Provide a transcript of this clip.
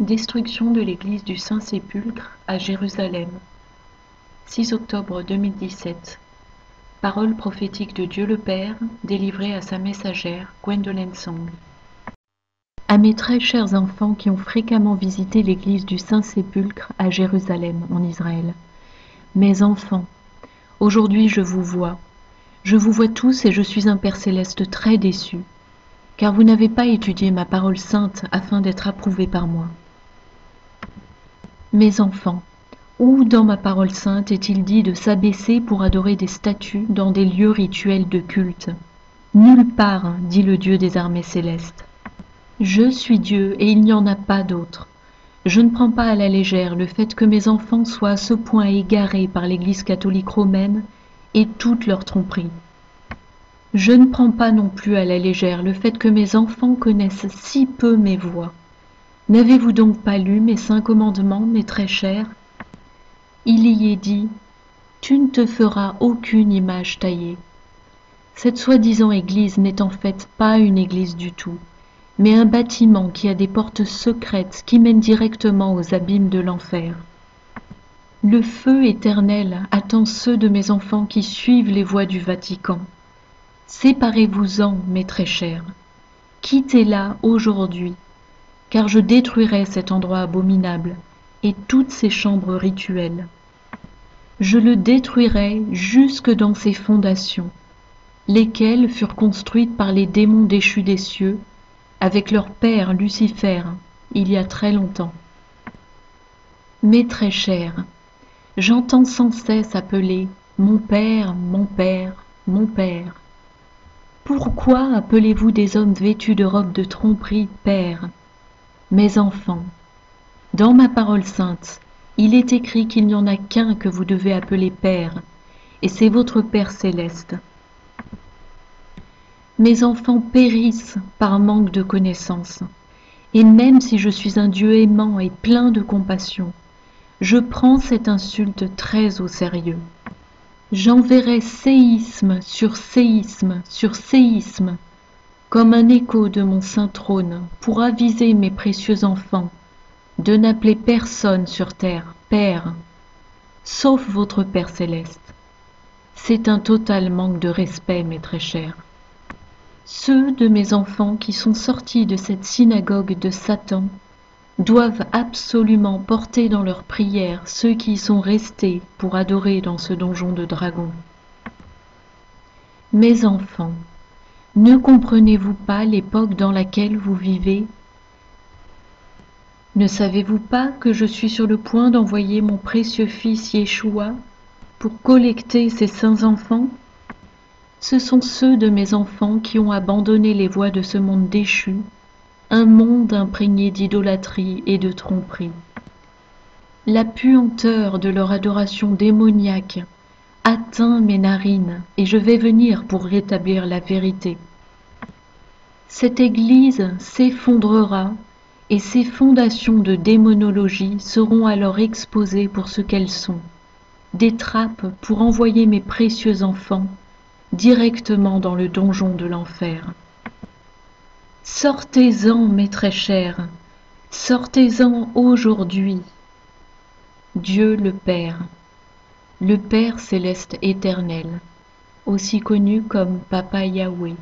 Destruction de l'église du Saint-Sépulcre à Jérusalem. 6 octobre 2017. Parole prophétique de Dieu le Père, délivrée à sa messagère, Gwendolyn Song. À mes très chers enfants qui ont fréquemment visité l'église du Saint-Sépulcre à Jérusalem, en Israël. Mes enfants, aujourd'hui je vous vois. Je vous vois tous et je suis un Père céleste très déçu, car vous n'avez pas étudié ma parole sainte afin d'être approuvés par moi. Mes enfants, où dans ma parole sainte est-il dit de s'abaisser pour adorer des statues dans des lieux rituels de culte? Nulle part, dit le Dieu des armées célestes. Je suis Dieu et il n'y en a pas d'autre. Je ne prends pas à la légère le fait que mes enfants soient à ce point égarés par l'Église catholique romaine et toute leur tromperie. Je ne prends pas non plus à la légère le fait que mes enfants connaissent si peu mes voies. N'avez-vous donc pas lu mes 5 commandements, mes très chers? Il y est dit « Tu ne te feras aucune image taillée ». Cette soi-disant église n'est en fait pas une église du tout, mais un bâtiment qui a des portes secrètes qui mènent directement aux abîmes de l'enfer. Le feu éternel attend ceux de mes enfants qui suivent les voies du Vatican. Séparez-vous-en, mes très chers. Quittez-la aujourd'hui, car je détruirai cet endroit abominable et toutes ces chambres rituelles. Je le détruirai jusque dans ses fondations, lesquelles furent construites par les démons déchus des cieux, avec leur père Lucifer, il y a très longtemps. Mes très chers, j'entends sans cesse appeler « Mon Père, mon Père, mon Père ». Pourquoi appelez-vous des hommes vêtus de robes de tromperie « Père » ? Mes enfants, dans ma parole sainte, il est écrit qu'il n'y en a qu'un que vous devez appeler Père, et c'est votre Père céleste. Mes enfants périssent par manque de connaissance, et même si je suis un Dieu aimant et plein de compassion, je prends cette insulte très au sérieux. J'enverrai séisme sur séisme sur séisme, comme un écho de mon saint trône, pour aviser mes précieux enfants de n'appeler personne sur terre Père, sauf votre Père céleste. C'est un total manque de respect, mes très chers. Ceux de mes enfants qui sont sortis de cette synagogue de Satan doivent absolument porter dans leurs prières ceux qui y sont restés pour adorer dans ce donjon de dragons. Mes enfants, ne comprenez-vous pas l'époque dans laquelle vous vivez ? Ne savez-vous pas que je suis sur le point d'envoyer mon précieux fils Yeshua pour collecter ces saints enfants? Ce sont ceux de mes enfants qui ont abandonné les voies de ce monde déchu, un monde imprégné d'idolâtrie et de tromperie. La puanteur de leur adoration démoniaque atteint mes narines et je vais venir pour rétablir la vérité. Cette église s'effondrera et ces fondations de démonologie seront alors exposées pour ce qu'elles sont, des trappes pour envoyer mes précieux enfants directement dans le donjon de l'enfer. Sortez-en, mes très chers, sortez-en aujourd'hui. Dieu le Père céleste éternel, aussi connu comme Papa Yahweh.